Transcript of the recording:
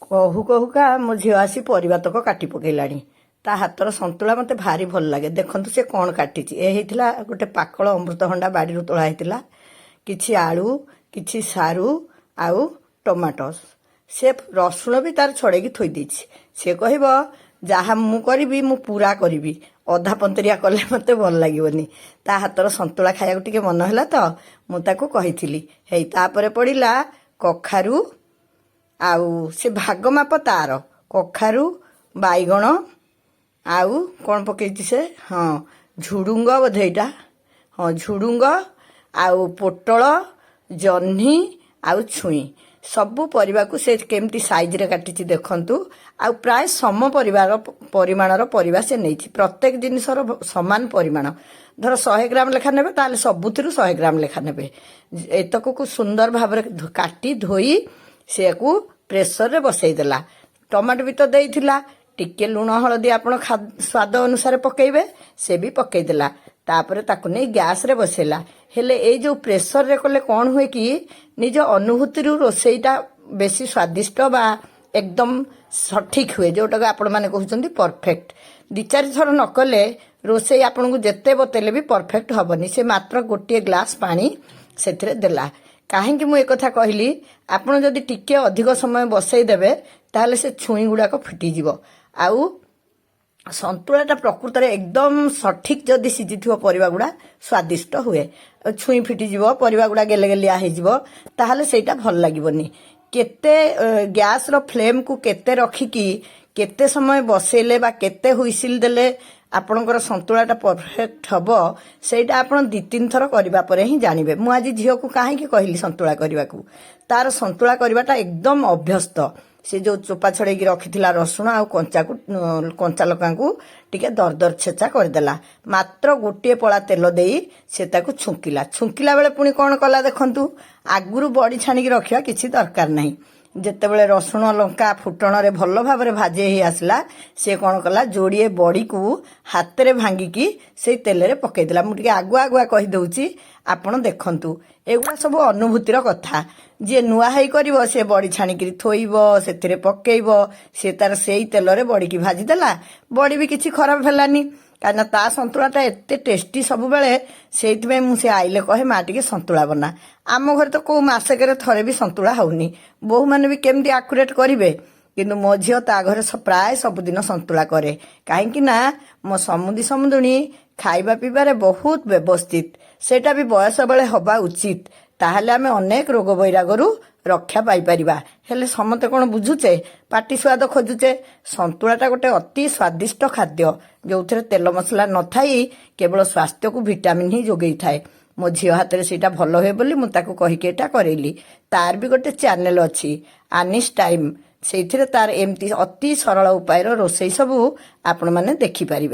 କହୁ କହୁକା ମୋ ଝିଅ ଆସି ପରିବା ତକ କାଟି ପକେଇଲାଣି। ତା ହାତର ସନ୍ତୁଳା ମୋତେ ଭାରି ଭଲ ଲାଗେ। ଦେଖନ୍ତୁ ସେ କ'ଣ କାଟିଛି। ଏ ହେଇଥିଲା ଗୋଟେ ପାକଳ ଅମୃତଭଣ୍ଡା ବାଡ଼ିରୁ ତୋଳା ହେଇଥିଲା, କିଛି ଆଳୁ, କିଛି ସାରୁ ଆଉ ଟମାଟୋ। ସେ ରସୁଣ ବି ତାର ଛଡ଼େଇକି ଥୋଇ ଦେଇଛି। ସେ କହିବ ଯାହା ମୁଁ କରିବି ମୁଁ ପୁରା କରିବି, ଅଧା ପନ୍ତରିଆ କଲେ ମୋତେ ଭଲ ଲାଗିବନି। ତା ହାତର ସନ୍ତୁଳା ଖାଇବାକୁ ଟିକେ ମନ ହେଲା ତ ମୁଁ ତାକୁ କହିଥିଲି। ହେଇ ତାପରେ ପଡ଼ିଲା କଖାରୁ, ଆଉ ସେ ଭାଗ ମାପ ତାର କଖାରୁ, ବାଇଗଣ, ଆଉ କ'ଣ ପକେଇଛି ସେ, ହଁ ଝୁଡ଼ୁଙ୍ଗ ବୋଧେ ଏଇଟା, ହଁ ଝୁଡ଼ୁଙ୍ଗ, ଆଉ ପୋଟଳ, ଜହ୍ନି ଆଉ ଛୁଇଁ, ସବୁ ପରିବାକୁ ସେ କେମିତି ସାଇଜରେ କାଟିଛି ଦେଖନ୍ତୁ। ଆଉ ପ୍ରାୟ ସମ ପରିମାଣର ପରିବା ସେ ନେଇଛି। ପ୍ରତ୍ୟେକ ଜିନିଷର ସମାନ ପରିମାଣ। ଧର 100 ଗ୍ରାମ ଲେଖା ନେବେ ତାହେଲେ ସବୁଥିରୁ 100 ଗ୍ରାମ ଲେଖା ନେବେ। ଏତକକୁ ସୁନ୍ଦର ଭାବରେ କାଟି ଧୋଇ ସେକୁ ପ୍ରେସରରେ ବସେଇ ଦେଲା। ଟମାଟୋ ବି ତ ଦେଇଥିଲା, ଟିକେ ଲୁଣ ହଳଦୀ ଆପଣ ସ୍ୱାଦ ଅନୁସାରେ ପକେଇବେ, ସେ ବି ପକେଇଦେଲା। ତାପରେ ତାକୁ ନେଇ ଗ୍ୟାସରେ ବସେଇଲା। ହେଲେ ଏଇ ଯେଉଁ ପ୍ରେସରରେ କଲେ କ'ଣ ହୁଏ କି, ନିଜ ଅନୁଭୂତିରୁ ରୋଷେଇଟା ବେଶୀ ସ୍ୱାଦିଷ୍ଟ ବା ଏକଦମ ସଠିକ୍ ହୁଏ, ଯେଉଁଟାକୁ ଆପଣମାନେ କହୁଛନ୍ତି ପରଫେକ୍ଟ। 2-4 ଥର ନ କଲେ ରୋଷେଇ ଆପଣଙ୍କୁ ଯେତେ ବତେଇଲେ ବି ପରଫେକ୍ଟ ହେବନି। ସେ ମାତ୍ର ଗୋଟିଏ ଗ୍ଲାସ ପାଣି ସେଥିରେ ଦେଲା। କାହିଁକି ମୁଁ ଏକଥା କହିଲି, ଆପଣ ଯଦି ଟିକେ ଅଧିକ ସମୟ ବସେଇ ଦେବେ ତାହେଲେ ସେ ଛୁଇଁ ଗୁଡ଼ାକ ଫିଟିଯିବ। ଆଉ ସନ୍ତୁଳାଟା ପ୍ରକୃତରେ ଏକଦମ ସଠିକ୍ ଯଦି ସିଝିଥିବ ପରିବା ଗୁଡ଼ା ସ୍ୱାଦିଷ୍ଟ ହୁଏ। ଛୁଇଁ ଫିଟିଯିବ, ପରିବା ଗୁଡ଼ା ଗେଲେଗେଲିଆ ହେଇଯିବ, ତାହେଲେ ସେଇଟା ଭଲ ଲାଗିବନି। କେତେ ଗ୍ୟାସର ଫ୍ଲେମ୍କୁ କେତେ ରଖିକି କେତେ ସମୟ ବସେଇଲେ ବା କେତେ ହୁଇସିଲ୍ ଦେଲେ ଆପଣଙ୍କର ସନ୍ତୁଳାଟା ପରଫେକ୍ଟ ହେବ, ସେଇଟା ଆପଣ 2-3 ଥର କରିବା ପରେ ହିଁ ଜାଣିବେ। ମୁଁ ଆଜି ଝିଅକୁ କାହିଁକି କହିଲି ସନ୍ତୁଳା କରିବାକୁ, ତାର ସନ୍ତୁଳା କରିବାଟା ଏକଦମ ଅଭ୍ୟସ୍ତ। ସେ ଯେଉଁ ଚୋପା ଛଡ଼େଇକି ରଖିଥିଲା ରସୁଣ ଆଉ କଞ୍ଚା ଲଙ୍କାକୁ ଟିକେ ଦରଦର ଛେଚା କରିଦେଲା। ମାତ୍ର ଗୋଟିଏ ପଳା ତେଲ ଦେଇ ସେ ତାକୁ ଛୁଙ୍କିଲା ବେଳେ ପୁଣି କ'ଣ କଲା ଦେଖନ୍ତୁ। ଆଗରୁ ବଡ଼ି ଛାଣିକି ରଖିବା କିଛି ଦରକାର ନାହିଁ। ଯେତେବେଳେ ରସୁଣ ଲଙ୍କା ଫୁଟଣରେ ଭଲ ଭାବରେ ଭାଜି ହେଇ ଆସିଲା, ସେ କ'ଣ କଲା, ଯୋଡ଼ିଏ ବଡ଼ିକୁ ହାତରେ ଭାଙ୍ଗିକି ସେଇ ତେଲରେ ପକେଇଦେଲା। ମୁଁ ଟିକେ ଆଗୁଆ କହିଦେଉଛି, ଆପଣ ଦେଖନ୍ତୁ। ଏଗୁଡ଼ା ସବୁ ଅନୁଭୂତିର କଥା। ଯିଏ ନୂଆ ହେଇ କରିବ ସେ ବଡ଼ି ଛାଣିକିରି ଥୋଇବ, ସେଥିରେ ପକେଇବ, ସେ ତାର ସେଇ ତେଲରେ ବଡ଼ିକି ଭାଜିଦେଲା। ବଡ଼ି ବି କିଛି ଖରାପ ହେଲାନି, କାହିଁକିନା ତା ସନ୍ତୁଳାଟା ଏତେ ଟେଷ୍ଟି ସବୁବେଳେ। ସେଇଥିପାଇଁ ମୁଁ ସେ ଆଇଲେ କହେ ମା ଟିକେ ସନ୍ତୁଳା ବନା। ଆମ ଘରେ ତ କୋଉ ମାସକରେ ଥରେ ବି ସନ୍ତୁଳା ହଉନି। ବୋହୂମାନେ ବି କେମିତି ଆକୁରେଟ୍ କରିବେ, କିନ୍ତୁ ମୋ ଝିଅ ତା ଘରେ ପ୍ରାୟ ସବୁଦିନ ସନ୍ତୁଳା କରେ। କାହିଁକି ନା ମୋ ସମୁଦୁଣୀ ଖାଇବା ପିଇବାରେ ବହୁତ ବ୍ୟବସ୍ଥିତ। ସେଇଟା ବି ବୟସ ବେଳେ ହେବା ଉଚିତ। ତାହେଲେ ଆମେ ଅନେକ ରୋଗ ବୈରାଗରୁ ରକ୍ଷା ପାଇପାରିବା। ହେଲେ ସମସ୍ତେ କ'ଣ ବୁଝୁଛେ, ପାଟି ସ୍ୱାଦ ଖୋଜୁଛେ। ସନ୍ତୁଳାଟା ଗୋଟେ ଅତି ସ୍ୱାଦିଷ୍ଟ ଖାଦ୍ୟ, ଯେଉଁଥିରେ ତେଲ ମସଲା ନଥାଇ କେବଳ ସ୍ୱାସ୍ଥ୍ୟକୁ ଭିଟାମିନ୍ ହିଁ ଯୋଗେଇଥାଏ। ମୋ ଝିଅ ହାତରେ ସେଇଟା ଭଲ ହୁଏ ବୋଲି ମୁଁ ତାକୁ କହିକି ଏଇଟା କରେଇଲି। ତାର ବି ଗୋଟେ ଚ୍ୟାନେଲ ଅଛି, ଆନିସ୍ ଟାଇମ୍। ସେଇଥିରେ ତାର ଏମିତି ଅତି ସରଳ ଉପାୟର ରୋଷେଇ ସବୁ ଆପଣମାନେ ଦେଖିପାରିବେ।